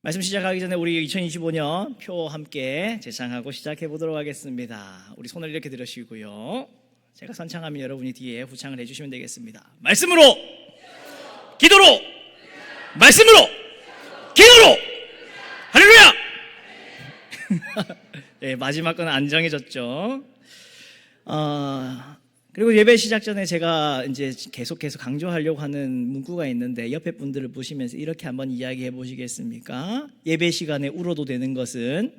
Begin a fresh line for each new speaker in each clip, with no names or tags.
말씀 시작하기 전에 우리 2025년 표 함께 제창하고 시작해 보도록 하겠습니다. 우리 손을 이렇게 들으시고요. 제가 선창하면 여러분이 뒤에 후창을 해주시면 되겠습니다. 말씀으로, 기도로, 말씀으로, 기도로, 할렐루야! 네, 마지막 건 안정해졌죠. 그리고 예배 시작 전에 제가 이제 계속해서 강조하려고 하는 문구가 있는데 옆에 분들을 보시면서 이렇게 한번 이야기해 보시겠습니까? 예배 시간에 울어도 되는 것은,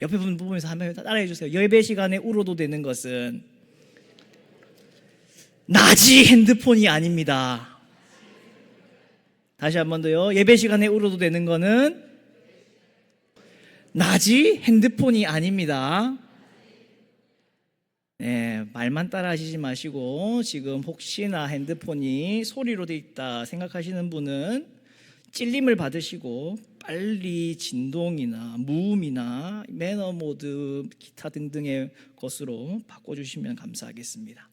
옆에 분 보면서 한번 따라해 주세요. 예배 시간에 울어도 되는 것은 낮이 핸드폰이 아닙니다. 다시 한 번 더요. 예배 시간에 울어도 되는 것은 낮이 핸드폰이 아닙니다. 네, 말만 따라 하시지 마시고 지금 혹시나 핸드폰이 소리로 돼 있다 생각하시는 분은 찔림을 받으시고 빨리 진동이나 무음이나 매너 모드 기타 등등의 것으로 바꿔주시면 감사하겠습니다.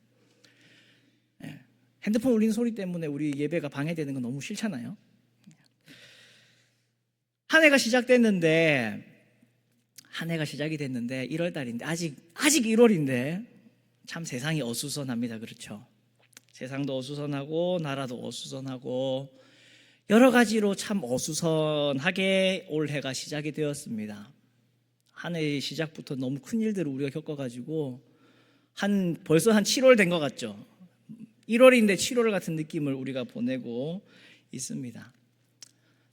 네, 핸드폰 울리는 소리 때문에 우리 예배가 방해되는 건 너무 싫잖아요. 한 해가 시작이 됐는데 1월 달인데 아직 1월인데 참 세상이 어수선합니다. 그렇죠? 세상도 어수선하고 나라도 어수선하고 여러 가지로 참 어수선하게 올해가 시작이 되었습니다. 한 해의 시작부터 너무 큰 일들을 우리가 겪어가지고 벌써 한 7월 된 것 같죠? 1월인데 7월 같은 느낌을 우리가 보내고 있습니다.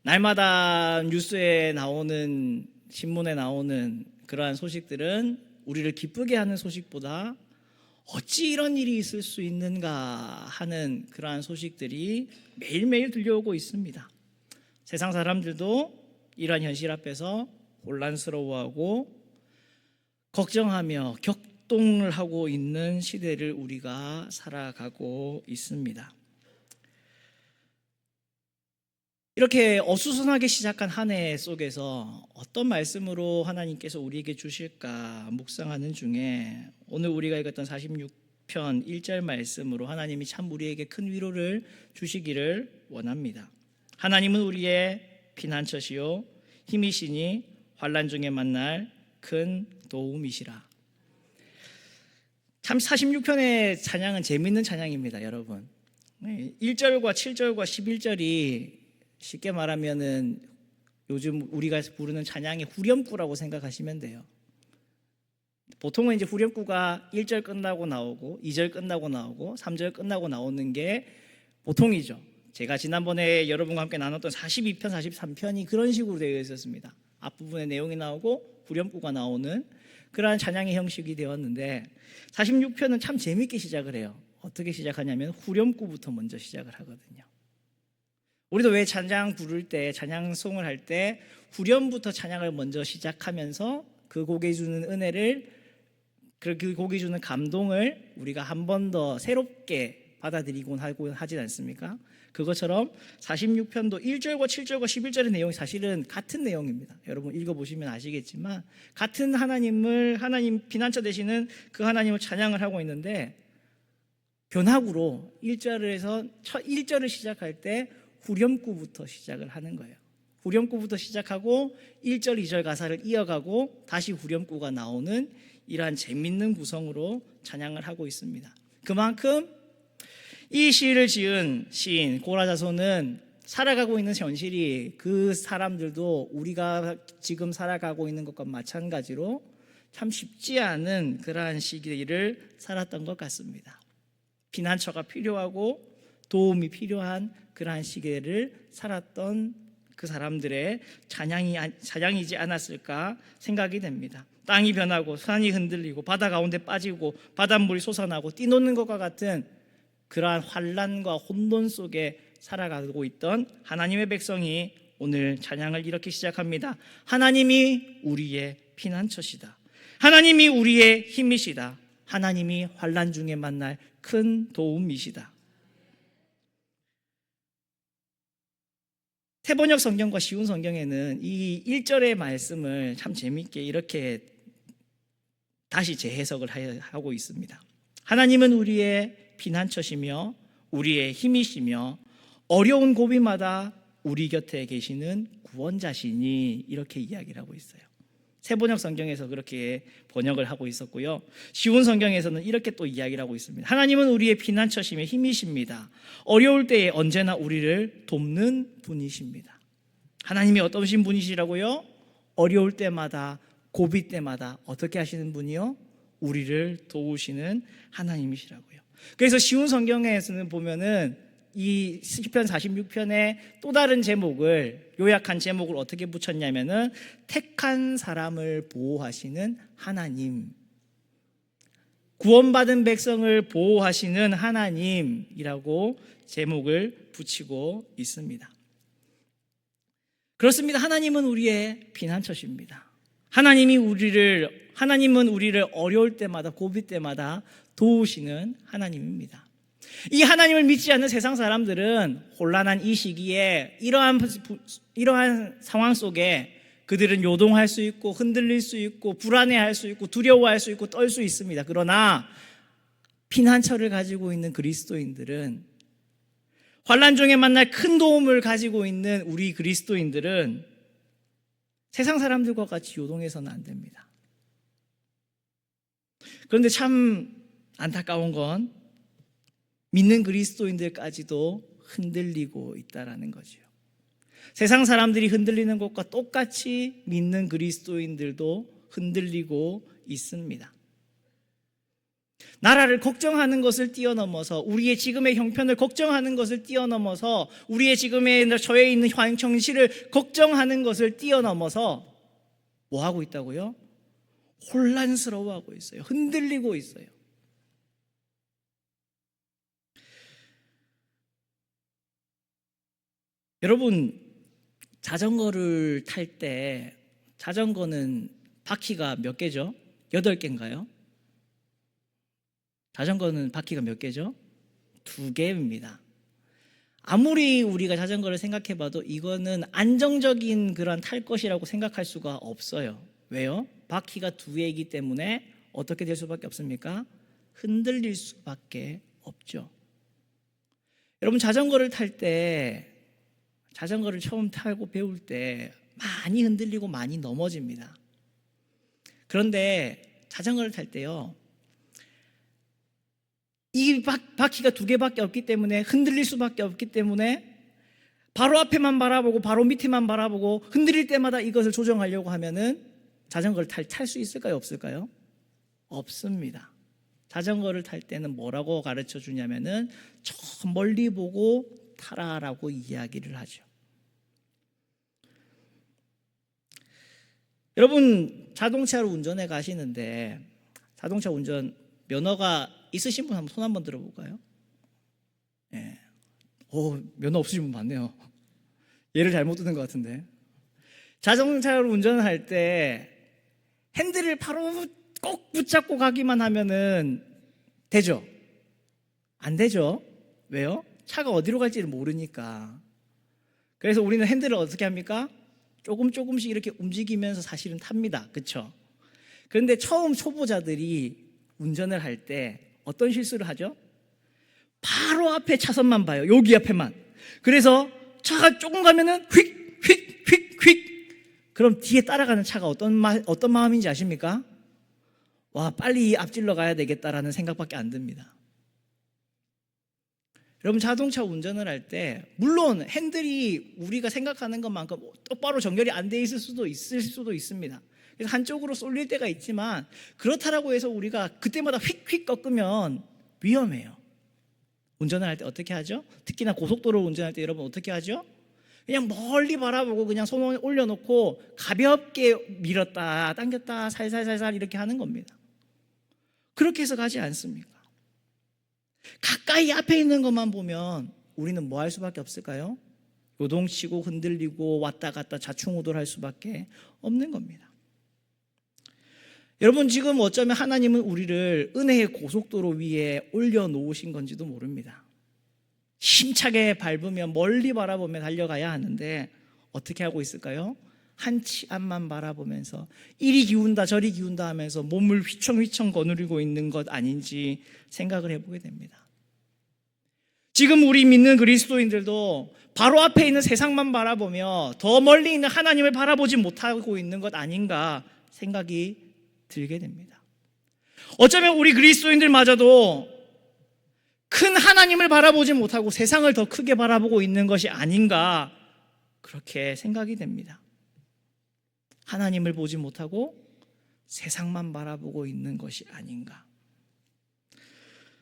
날마다 뉴스에 나오는, 신문에 나오는 그러한 소식들은 우리를 기쁘게 하는 소식보다 어찌 이런 일이 있을 수 있는가 하는 그러한 소식들이 매일매일 들려오고 있습니다. 세상 사람들도 이러한 현실 앞에서 혼란스러워하고 걱정하며 격동을 하고 있는 시대를 우리가 살아가고 있습니다. 이렇게 어수선하게 시작한 한 해 속에서 어떤 말씀으로 하나님께서 우리에게 주실까 묵상하는 중에 오늘 우리가 읽었던 46편 1절 말씀으로 하나님이 참 우리에게 큰 위로를 주시기를 원합니다. 하나님은 우리의 피난처시요 힘이시니 환난 중에 만날 큰 도움이시라. 참 46편의 찬양은 재미있는 찬양입니다. 여러분, 1절과 7절과 11절이 쉽게 말하면은 요즘 우리가 부르는 찬양의 후렴구라고 생각하시면 돼요. 보통은 이제 후렴구가 1절 끝나고 나오고 2절 끝나고 나오고 3절 끝나고 나오는 게 보통이죠. 제가 지난번에 여러분과 함께 나눴던 42편, 43편이 그런 식으로 되어 있었습니다. 앞부분에 내용이 나오고 후렴구가 나오는 그러한 찬양의 형식이 되었는데 46편은 참 재밌게 시작을 해요. 어떻게 시작하냐면 후렴구부터 먼저 시작을 하거든요. 우리도 왜 찬양 부를 때, 찬양송을 할 때 후렴부터 찬양을 먼저 시작하면서 그 곡이 주는 은혜를, 그 곡이 주는 감동을 우리가 한 번 더 새롭게 받아들이곤 하지 않습니까? 그것처럼 46편도 1절과 7절과 11절의 내용이 사실은 같은 내용입니다. 여러분 읽어보시면 아시겠지만 같은 하나님 피난처 되시는 그 하나님을 찬양을 하고 있는데 변화구로 1절을 시작할 때 후렴구부터 시작을 하는 거예요. 후렴구부터 시작하고 1절, 2절 가사를 이어가고 다시 후렴구가 나오는 이러한 재밌는 구성으로 찬양을 하고 있습니다. 그만큼 이 시를 지은 시인 고라자손은 살아가고 있는 현실이 그 사람들도 우리가 지금 살아가고 있는 것과 마찬가지로 참 쉽지 않은 그러한 시기를 살았던 것 같습니다. 피난처가 필요하고 도움이 필요한 그러한 시기를 살았던 그 사람들의 찬양이지 않았을까 생각이 됩니다. 땅이 변하고 산이 흔들리고 바다 가운데 빠지고 바닷물이 솟아나고 뛰노는 것과 같은 그러한 환난과 혼돈 속에 살아가고 있던 하나님의 백성이 오늘 찬양을 이렇게 시작합니다. 하나님이 우리의 피난처시다. 하나님이 우리의 힘이시다. 하나님이 환난 중에 만날 큰 도움이시다. 태번역 성경과 쉬운 성경에는 이 1절의 말씀을 참 재미있게 이렇게 다시 재해석을 하고 있습니다. 하나님은 우리의 피난처시며 우리의 힘이시며 어려운 고비마다 우리 곁에 계시는 구원자시니 이렇게 이야기를 하고 있어요. 새번역 성경에서 그렇게 번역을 하고 있었고요. 쉬운 성경에서는 이렇게 또 이야기를 하고 있습니다. 하나님은 우리의 피난처심의 힘이십니다. 어려울 때에 언제나 우리를 돕는 분이십니다. 하나님이 어떠신 분이시라고요? 어려울 때마다, 고비 때마다 어떻게 하시는 분이요? 우리를 도우시는 하나님이시라고요. 그래서 쉬운 성경에서는 보면은 이 시편 46편의 또 다른 제목을, 요약한 제목을 어떻게 붙였냐면은 택한 사람을 보호하시는 하나님, 구원받은 백성을 보호하시는 하나님이라고 제목을 붙이고 있습니다. 그렇습니다. 하나님은 우리의 피난처십니다. 하나님은 우리를 어려울 때마다, 고비 때마다 도우시는 하나님입니다. 이 하나님을 믿지 않는 세상 사람들은 혼란한 이 시기에 이러한 상황 속에 그들은 요동할 수 있고 흔들릴 수 있고 불안해할 수 있고 두려워할 수 있고 떨 수 있습니다. 그러나 피난처를 가지고 있는 그리스도인들은, 환난 중에 만날 큰 도움을 가지고 있는 우리 그리스도인들은 세상 사람들과 같이 요동해서는 안 됩니다. 그런데 참 안타까운 건 믿는 그리스도인들까지도 흔들리고 있다라는 거죠. 세상 사람들이 흔들리는 것과 똑같이 믿는 그리스도인들도 흔들리고 있습니다. 나라를 걱정하는 것을 뛰어넘어서, 우리의 지금의 형편을 걱정하는 것을 뛰어넘어서, 우리의 지금의 처해 있는 현실을 걱정하는 것을 뛰어넘어서 뭐 하고 있다고요? 혼란스러워하고 있어요. 흔들리고 있어요. 여러분, 자전거를 탈 때 자전거는 바퀴가 몇 개죠? 8개인가요? 자전거는 바퀴가 몇 개죠? 2개입니다. 아무리 우리가 자전거를 생각해봐도 이거는 안정적인 그런 탈 것이라고 생각할 수가 없어요. 왜요? 바퀴가 2개이기 때문에 어떻게 될 수밖에 없습니까? 흔들릴 수밖에 없죠. 여러분, 자전거를 처음 타고 배울 때 많이 흔들리고 많이 넘어집니다. 그런데 자전거를 탈 때요, 이 바퀴가 2개밖에 없기 때문에 흔들릴 수밖에 없기 때문에 바로 앞에만 바라보고 바로 밑에만 바라보고 흔들릴 때마다 이것을 조정하려고 하면은 자전거를 탈 수 있을까요? 없을까요? 없습니다. 자전거를 탈 때는 뭐라고 가르쳐 주냐면은 저 멀리 보고 타라라고 이야기를 하죠. 여러분, 자동차로 운전해 가시는데 자동차 운전 면허가 있으신 분 한번 손 한번 들어볼까요? 예. 면허 없으신 분 많네요. 예를 잘못 듣는 것 같은데. 자동차로 운전할 때 핸들을 바로 꼭 붙잡고 가기만 하면은 되죠? 안 되죠? 왜요? 차가 어디로 갈지를 모르니까. 그래서 우리는 핸들을 어떻게 합니까? 조금씩 이렇게 움직이면서 사실은 탑니다. 그렇죠? 그런데 처음 초보자들이 운전을 할 때 어떤 실수를 하죠? 바로 앞에 차선만 봐요. 여기 앞에만. 그래서 차가 조금 가면은 휙. 그럼 뒤에 따라가는 차가 어떤 마음인지 아십니까? 와, 빨리 앞질러 가야 되겠다라는 생각밖에 안 듭니다. 여러분, 자동차 운전을 할 때 물론 핸들이 우리가 생각하는 것만큼 똑바로 정렬이 안 돼 있을 수도 있습니다. 그래서 한쪽으로 쏠릴 때가 있지만 그렇다라고 해서 우리가 그때마다 휙 꺾으면 위험해요. 운전을 할 때 어떻게 하죠? 특히나 고속도로 운전할 때 여러분 어떻게 하죠? 그냥 멀리 바라보고 그냥 손을 올려놓고 가볍게 밀었다 당겼다 살살 이렇게 하는 겁니다. 그렇게 해서 가지 않습니까? 가까이 앞에 있는 것만 보면 우리는 뭐 할 수밖에 없을까요? 요동치고 흔들리고 왔다 갔다 좌충우돌할 수밖에 없는 겁니다. 여러분, 지금 어쩌면 하나님은 우리를 은혜의 고속도로 위에 올려놓으신 건지도 모릅니다. 힘차게 밟으며 멀리 바라보며 달려가야 하는데 어떻게 하고 있을까요? 한 치 앞만 바라보면서 이리 기운다 저리 기운다 하면서 몸을 휘청휘청 거느리고 있는 것 아닌지 생각을 해보게 됩니다. 지금 우리 믿는 그리스도인들도 바로 앞에 있는 세상만 바라보며 더 멀리 있는 하나님을 바라보지 못하고 있는 것 아닌가 생각이 들게 됩니다. 어쩌면 우리 그리스도인들마저도 큰 하나님을 바라보지 못하고 세상을 더 크게 바라보고 있는 것이 아닌가 그렇게 생각이 됩니다. 하나님을 보지 못하고 세상만 바라보고 있는 것이 아닌가.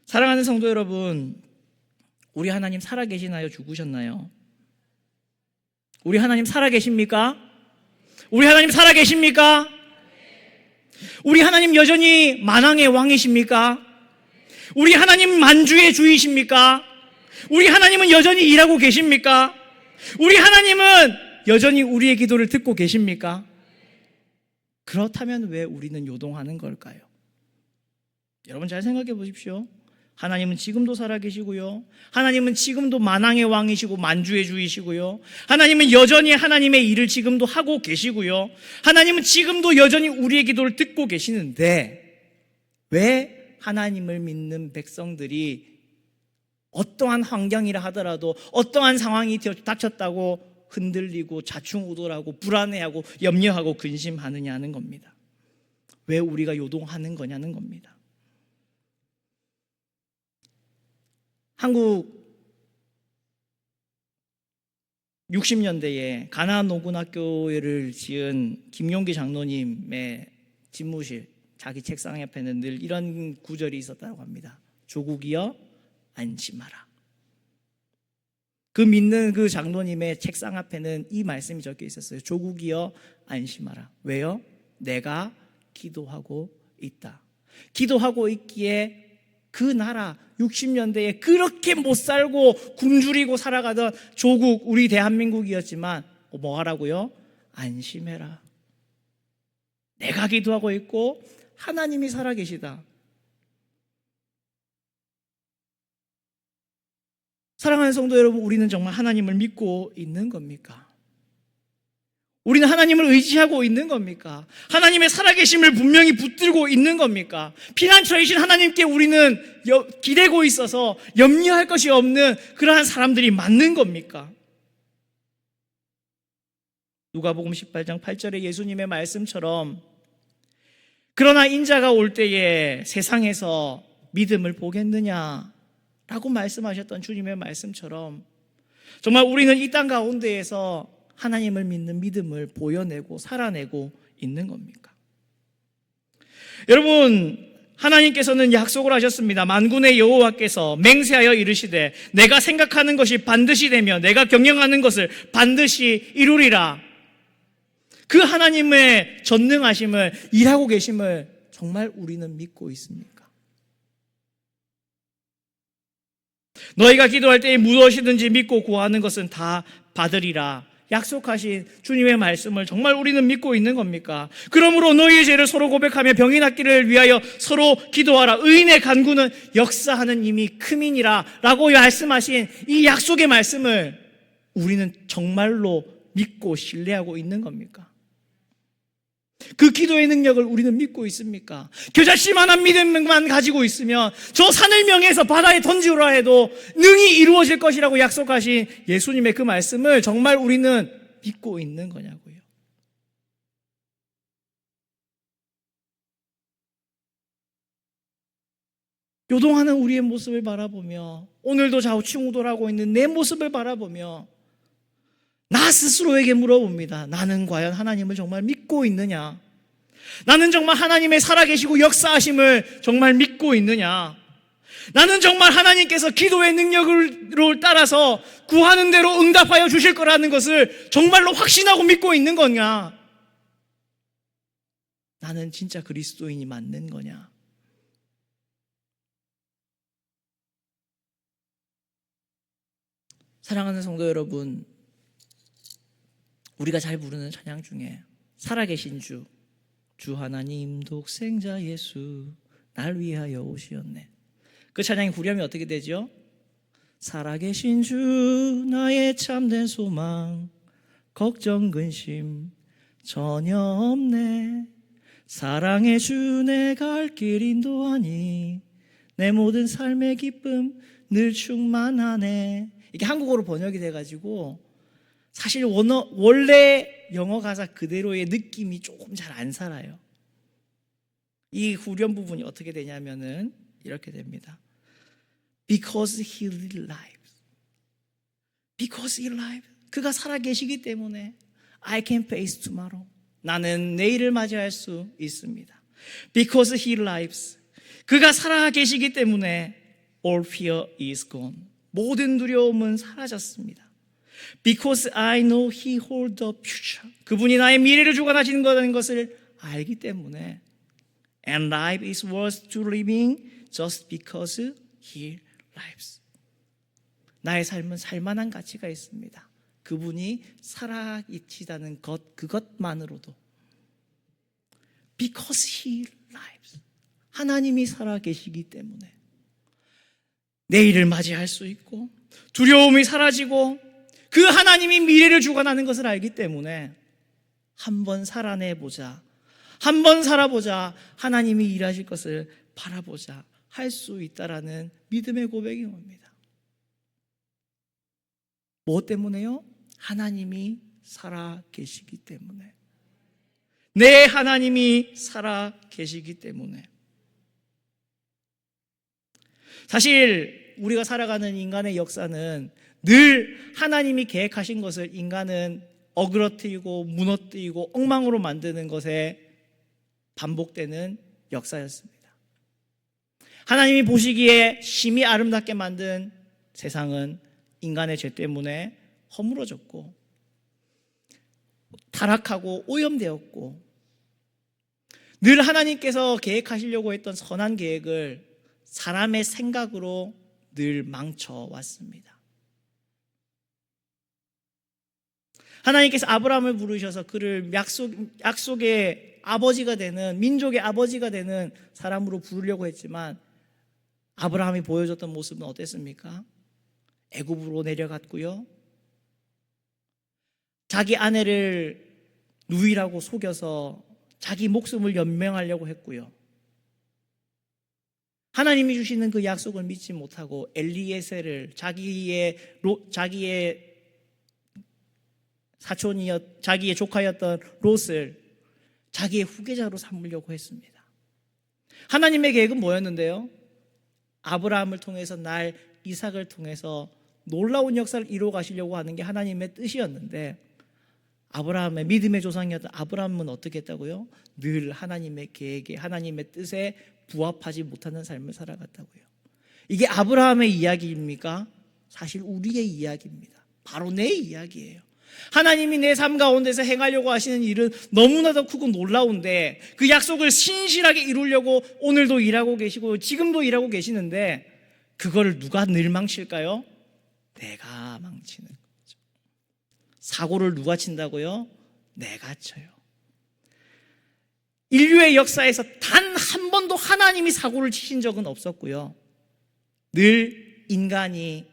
사랑하는 성도 여러분, 우리 하나님 살아계시나요? 죽으셨나요? 우리 하나님 살아계십니까? 우리 하나님 살아계십니까? 우리 하나님 여전히 만왕의 왕이십니까? 우리 하나님 만주의 주이십니까? 우리 하나님은 여전히 일하고 계십니까? 우리 하나님은 여전히 우리의 기도를 듣고 계십니까? 그렇다면 왜 우리는 요동하는 걸까요? 여러분 잘 생각해 보십시오. 하나님은 지금도 살아계시고요. 하나님은 지금도 만왕의 왕이시고 만주의 주이시고요. 하나님은 여전히 하나님의 일을 지금도 하고 계시고요. 하나님은 지금도 여전히 우리의 기도를 듣고 계시는데 왜 하나님을 믿는 백성들이 어떠한 환경이라 하더라도 어떠한 상황이 닥쳤다고 흔들리고 좌충우돌하고 불안해하고 염려하고 근심하느냐는 겁니다. 왜 우리가 요동하는 거냐는 겁니다. 한국 60년대에 가나안 농군학교를 지은 김용기 장로님의 집무실, 자기 책상 옆에는 늘 이런 구절이 있었다고 합니다. 조국이여 안심하라. 그 믿는 그 장로님의 책상 앞에는 이 말씀이 적혀 있었어요. 조국이여 안심하라. 왜요? 내가 기도하고 있다. 기도하고 있기에 그 나라 60년대에 그렇게 못 살고 굶주리고 살아가던 조국 우리 대한민국이었지만 뭐 하라고요? 안심해라. 내가 기도하고 있고 하나님이 살아계시다. 사랑하는 성도 여러분, 우리는 정말 하나님을 믿고 있는 겁니까? 우리는 하나님을 의지하고 있는 겁니까? 하나님의 살아계심을 분명히 붙들고 있는 겁니까? 피난처이신 하나님께 우리는 기대고 있어서 염려할 것이 없는 그러한 사람들이 맞는 겁니까? 누가복음 18장 8절에 예수님의 말씀처럼 그러나 인자가 올 때에 세상에서 믿음을 보겠느냐라고 말씀하셨던 주님의 말씀처럼 정말 우리는 이 땅 가운데에서 하나님을 믿는 믿음을 보여내고 살아내고 있는 겁니까? 여러분, 하나님께서는 약속을 하셨습니다. 만군의 여호와께서 맹세하여 이르시되 내가 생각하는 것이 반드시 되며 내가 경영하는 것을 반드시 이루리라. 그 하나님의 전능하심을, 일하고 계심을 정말 우리는 믿고 있습니까? 너희가 기도할 때에 무엇이든지 믿고 구하는 것은 다 받으리라 약속하신 주님의 말씀을 정말 우리는 믿고 있는 겁니까? 그러므로 너희의 죄를 서로 고백하며 병이 낫기를 위하여 서로 기도하라. 의인의 간구는 역사하는 이미 크민이라 라고 말씀하신 이 약속의 말씀을 우리는 정말로 믿고 신뢰하고 있는 겁니까? 그 기도의 능력을 우리는 믿고 있습니까? 겨자씨만한 믿음만 가지고 있으면 저 산을 명해서 바다에 던지오라 해도 능히 이루어질 것이라고 약속하신 예수님의 그 말씀을 정말 우리는 믿고 있는 거냐고요. 요동하는 우리의 모습을 바라보며 오늘도 좌우충우돌하고 있는 내 모습을 바라보며 나 스스로에게 물어봅니다. 나는 과연 하나님을 정말 믿고 있느냐? 나는 정말 하나님의 살아계시고 역사하심을 정말 믿고 있느냐? 나는 정말 하나님께서 기도의 능력을 따라서 구하는 대로 응답하여 주실 거라는 것을 정말로 확신하고 믿고 있는 거냐? 나는 진짜 그리스도인이 맞는 거냐? 사랑하는 성도 여러분, 우리가 잘 부르는 찬양 중에 살아계신 주 하나님 독생자 예수 날 위하여 오시었네. 그 찬양의 후렴이 어떻게 되죠? 살아계신 주 나의 참된 소망 걱정 근심 전혀 없네. 사랑의 주 내 갈 길 인도하니 내 모든 삶의 기쁨 늘 충만하네. 이게 한국어로 번역이 돼가지고 사실 원래 영어 가사 그대로의 느낌이 조금 잘 안 살아요. 이 후렴 부분이 어떻게 되냐면은 이렇게 됩니다. Because he lives. Because he lives. 그가 살아 계시기 때문에 I can face tomorrow. 나는 내일을 맞이할 수 있습니다. Because he lives. 그가 살아 계시기 때문에 all fear is gone. 모든 두려움은 사라졌습니다. Because I know he holds the future. 그분이 나의 미래를 주관하시는 거라는 것을 알기 때문에 And life is worth to living just because he lives. 나의 삶은 살만한 가치가 있습니다. 그분이 살아계시다는 것, 그것만으로도. Because he lives. 하나님이 살아계시기 때문에 내일을 맞이할 수 있고 두려움이 사라지고 그 하나님이 미래를 주관하는 것을 알기 때문에 한번 살아내보자, 한번 살아보자, 하나님이 일하실 것을 바라보자 할 수 있다라는 믿음의 고백인 겁니다. 무엇 때문에요? 하나님이 살아계시기 때문에. 내 하나님이 살아계시기 때문에. 사실 우리가 살아가는 인간의 역사는 늘 하나님이 계획하신 것을 인간은 어그러뜨리고 무너뜨리고 엉망으로 만드는 것에 반복되는 역사였습니다. 하나님이 보시기에 심히 아름답게 만든 세상은 인간의 죄 때문에 허물어졌고 타락하고 오염되었고 늘 하나님께서 계획하시려고 했던 선한 계획을 사람의 생각으로 늘 망쳐왔습니다. 하나님께서 아브라함을 부르셔서 그를 약속의 아버지가 되는, 민족의 아버지가 되는 사람으로 부르려고 했지만 아브라함이 보여줬던 모습은 어땠습니까? 애굽으로 내려갔고요, 자기 아내를 누이라고 속여서 자기 목숨을 연명하려고 했고요, 하나님이 주시는 그 약속을 믿지 못하고 엘리에셀을 자기의 자기의 조카였던 롯을 자기의 후계자로 삼으려고 했습니다. 하나님의 계획은 뭐였는데요? 아브라함을 통해서 날 이삭을 통해서 놀라운 역사를 이루어 가시려고 하는 게 하나님의 뜻이었는데 아브라함의 믿음의 조상이었던 아브라함은 어떻게 했다고요? 늘 하나님의 계획에, 하나님의 뜻에 부합하지 못하는 삶을 살아갔다고요. 이게 아브라함의 이야기입니까? 사실 우리의 이야기입니다. 바로 내 이야기예요. 하나님이 내 삶 가운데서 행하려고 하시는 일은 너무나도 크고 놀라운데 그 약속을 신실하게 이루려고 오늘도 일하고 계시고 지금도 일하고 계시는데 그걸 누가 늘 망칠까요? 내가 망치는 거죠. 사고를 누가 친다고요? 내가 쳐요. 인류의 역사에서 단 한 번도 하나님이 사고를 치신 적은 없었고요, 늘 인간이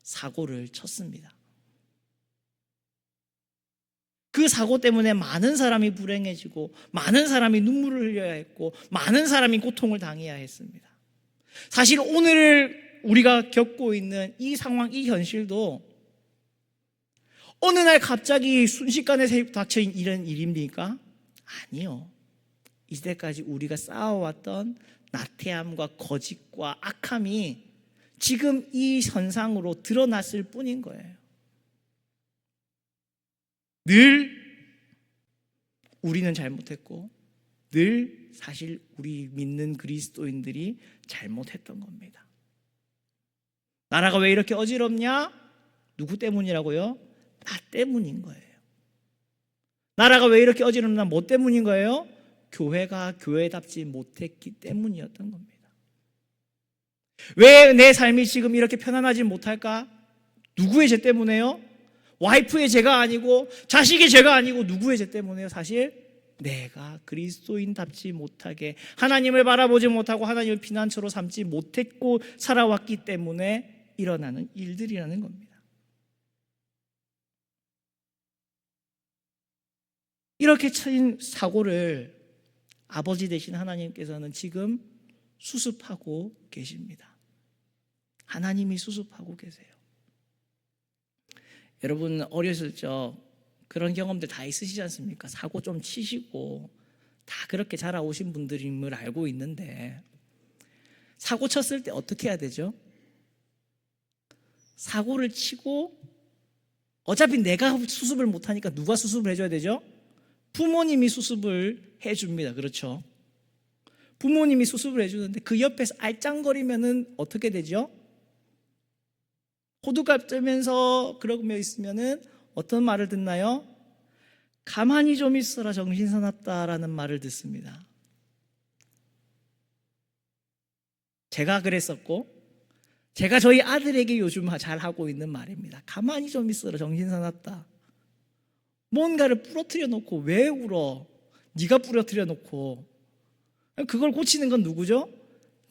사고를 쳤습니다. 그 사고 때문에 많은 사람이 불행해지고 많은 사람이 눈물을 흘려야 했고 많은 사람이 고통을 당해야 했습니다. 사실 오늘 우리가 겪고 있는 이 상황, 이 현실도 어느 날 갑자기 순식간에 닥쳐진 이런 일입니까? 아니요. 이때까지 우리가 쌓아왔던 나태함과 거짓과 악함이 지금 이 현상으로 드러났을 뿐인 거예요. 늘 우리는 잘못했고 늘 사실 우리 믿는 그리스도인들이 잘못했던 겁니다. 나라가 왜 이렇게 어지럽냐? 누구 때문이라고요? 나 때문인 거예요. 나라가 왜 이렇게 어지럽나? 뭐 때문인 거예요? 교회가 교회답지 못했기 때문이었던 겁니다. 왜 내 삶이 지금 이렇게 편안하지 못할까? 누구의 죄 때문에요? 와이프의 죄가 아니고 자식의 죄가 아니고 누구의 죄 때문에요? 사실 내가 그리스도인답지 못하게 하나님을 바라보지 못하고 하나님을 피난처로 삼지 못했고 살아왔기 때문에 일어나는 일들이라는 겁니다. 이렇게 쳐진 사고를 아버지 되신 하나님께서는 지금 수습하고 계십니다. 하나님이 수습하고 계세요. 여러분 어렸을 적 그런 경험들 다 있으시지 않습니까? 사고 좀 치시고 다 그렇게 자라오신 분들임을 알고 있는데 사고 쳤을 때 어떻게 해야 되죠? 사고를 치고 어차피 내가 수습을 못하니까 누가 수습을 해줘야 되죠? 부모님이 수습을 해줍니다. 그렇죠? 부모님이 수습을 해주는데 그 옆에서 알짱거리면은 어떻게 되죠? 호두갑 떨면서 그러고 있으면은 어떤 말을 듣나요? 가만히 좀 있어라 정신 사납다라는 말을 듣습니다. 제가 그랬었고 제가 저희 아들에게 요즘 잘 하고 있는 말입니다. 가만히 좀 있어라 정신 사납다. 뭔가를 부러뜨려 놓고 왜 울어? 네가 부러뜨려 놓고 그걸 고치는 건 누구죠?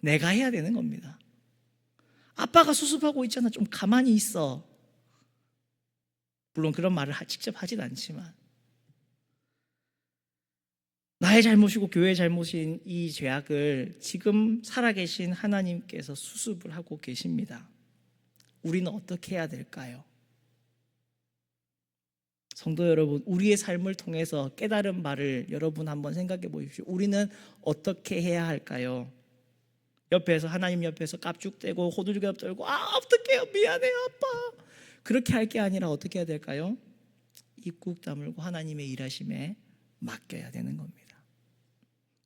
내가 해야 되는 겁니다. 아빠가 수습하고 있잖아. 좀 가만히 있어. 물론 그런 말을 직접 하진 않지만 나의 잘못이고 교회의 잘못인 이 죄악을 지금 살아계신 하나님께서 수습을 하고 계십니다. 우리는 어떻게 해야 될까요? 성도 여러분, 우리의 삶을 통해서 깨달은 바를 여러분 한번 생각해 보십시오. 우리는 어떻게 해야 할까요? 옆에서 하나님 옆에서 깝죽대고 호들갑 떨고 어떡해요 미안해요 아빠 그렇게 할 게 아니라 어떻게 해야 될까요? 입국 다물고 하나님의 일하심에 맡겨야 되는 겁니다.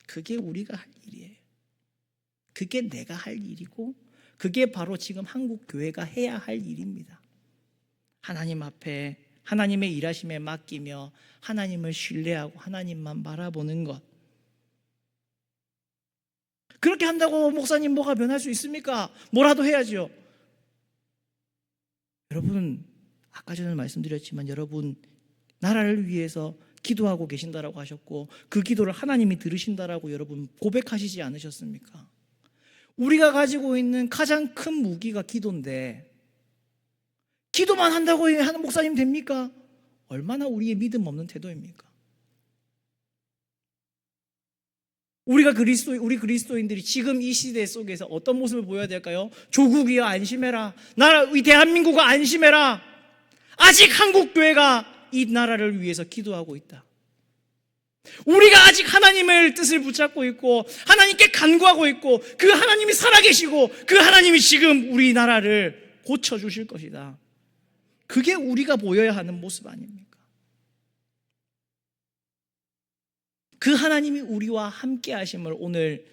그게 우리가 할 일이에요. 그게 내가 할 일이고 그게 바로 지금 한국 교회가 해야 할 일입니다. 하나님 앞에 하나님의 일하심에 맡기며 하나님을 신뢰하고 하나님만 바라보는 것. 그렇게 한다고 목사님 뭐가 변할 수 있습니까? 뭐라도 해야죠. 여러분 아까 전에 말씀드렸지만 여러분 나라를 위해서 기도하고 계신다라고 하셨고 그 기도를 하나님이 들으신다라고 여러분 고백하시지 않으셨습니까? 우리가 가지고 있는 가장 큰 무기가 기도인데 기도만 한다고 하는 목사님 됩니까? 얼마나 우리의 믿음 없는 태도입니까? 우리 그리스도인들이 지금 이 시대 속에서 어떤 모습을 보여야 될까요? 조국이여 안심해라. 이 대한민국아 안심해라. 아직 한국 교회가 이 나라를 위해서 기도하고 있다. 우리가 아직 하나님의 뜻을 붙잡고 있고 하나님께 간구하고 있고 그 하나님이 살아계시고 그 하나님이 지금 우리나라를 고쳐주실 것이다. 그게 우리가 보여야 하는 모습 아닙니까? 그 하나님이 우리와 함께 하심을 오늘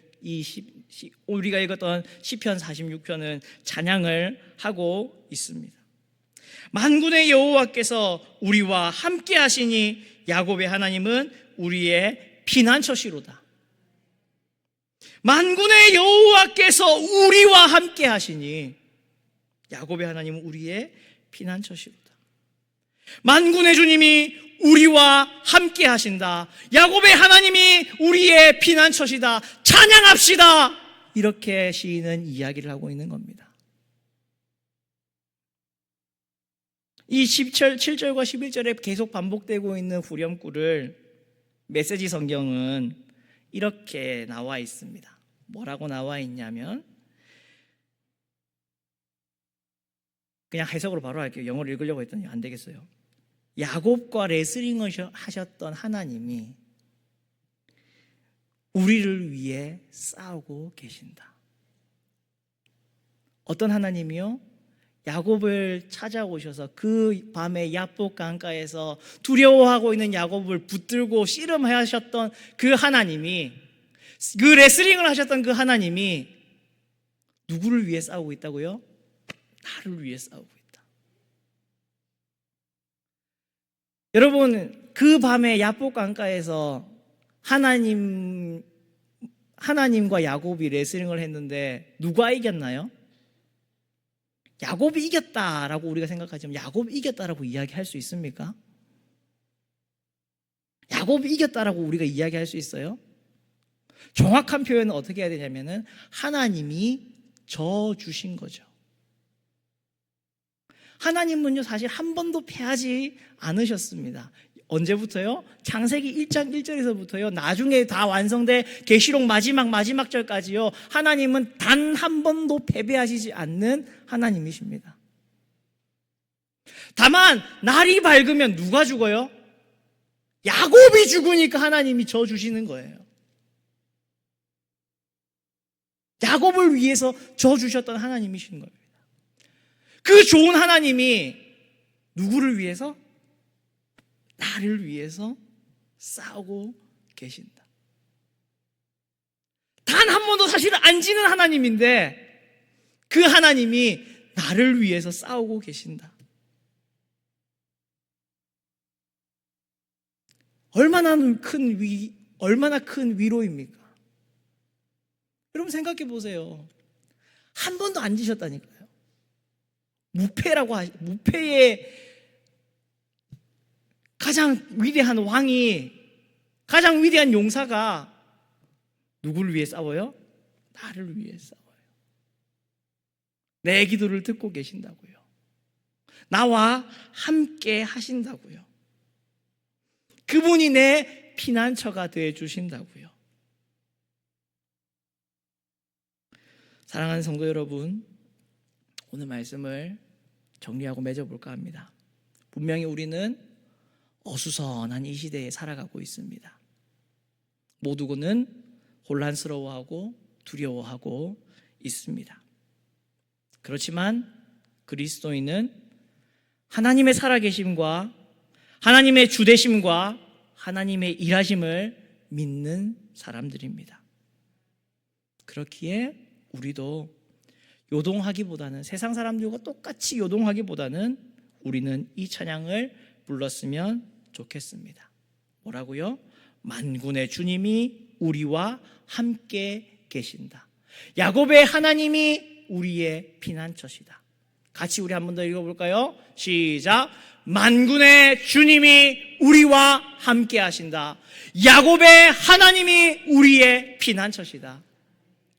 우리가 읽었던 시편 46편은 찬양을 하고 있습니다. 만군의 여호와께서 우리와 함께 하시니 야곱의 하나님은 우리의 피난처시로다. 만군의 여호와께서 우리와 함께 하시니 야곱의 하나님은 우리의 피난처시로다. 만군의 주님이 우리와 함께 하신다. 야곱의 하나님이 우리의 피난처시다. 찬양합시다. 이렇게 시인은 이야기를 하고 있는 겁니다. 이 7절과 11절에 계속 반복되고 있는 후렴구를 메시지 성경은 이렇게 나와 있습니다. 뭐라고 나와 있냐면 그냥 해석으로 바로 할게요. 영어로 읽으려고 했더니 안 되겠어요. 야곱과 레슬링을 하셨던 하나님이 우리를 위해 싸우고 계신다. 어떤 하나님이요? 야곱을 찾아오셔서 그 밤에 야복 강가에서 두려워하고 있는 야곱을 붙들고 씨름하셨던 그 하나님이, 그 레슬링을 하셨던 그 하나님이 누구를 위해 싸우고 있다고요? 나를 위해 싸우고 있다. 여러분, 그 밤에 야복 강가에서 하나님과 야곱이 레슬링을 했는데 누가 이겼나요? 야곱이 이겼다라고 우리가 생각하지만 야곱이 이겼다라고 이야기할 수 있습니까? 야곱이 이겼다라고 우리가 이야기할 수 있어요? 정확한 표현은 어떻게 해야 되냐면은 하나님이 져주신 거죠. 하나님은요 사실 한 번도 패하지 않으셨습니다. 언제부터요? 창세기 1장 1절에서부터요. 나중에 다 완성돼 계시록 마지막 절까지요. 하나님은 단 한 번도 패배하시지 않는 하나님이십니다. 다만 날이 밝으면 누가 죽어요? 야곱이 죽으니까 하나님이 저 주시는 거예요. 야곱을 위해서 저 주셨던 하나님이신 겁니다. 그 좋은 하나님이 누구를 위해서? 나를 위해서 싸우고 계신다. 단 한 번도 사실은 안 지는 하나님인데 그 하나님이 나를 위해서 싸우고 계신다. 얼마나 큰 위로입니까? 여러분 생각해 보세요. 한 번도 안 지셨다니까요. 무패의 가장 위대한 왕이, 가장 위대한 용사가 누구를 위해 싸워요? 나를 위해 싸워요. 내 기도를 듣고 계신다고요. 나와 함께 하신다고요. 그분이 내 피난처가 되어 주신다고요. 사랑하는 성도 여러분, 오늘 말씀을 정리하고 맺어볼까 합니다. 분명히 우리는 어수선한 이 시대에 살아가고 있습니다. 모두는 혼란스러워하고 두려워하고 있습니다. 그렇지만 그리스도인은 하나님의 살아계심과 하나님의 주되심과 하나님의 일하심을 믿는 사람들입니다. 그렇기에 우리도 요동하기보다는, 세상 사람들과 똑같이 요동하기보다는 우리는 이 찬양을 불렀으면 좋겠습니다. 뭐라고요? 만군의 주님이 우리와 함께 계신다. 야곱의 하나님이 우리의 피난처시다. 같이 우리 한 번 더 읽어볼까요? 시작. 만군의 주님이 우리와 함께 하신다. 야곱의 하나님이 우리의 피난처시다.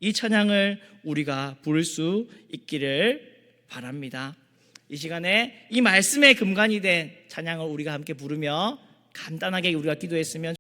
이 찬양을 우리가 부를 수 있기를 바랍니다. 이 시간에 이 말씀의 근간이 된 찬양을 우리가 함께 부르며 간단하게 우리가 기도했으면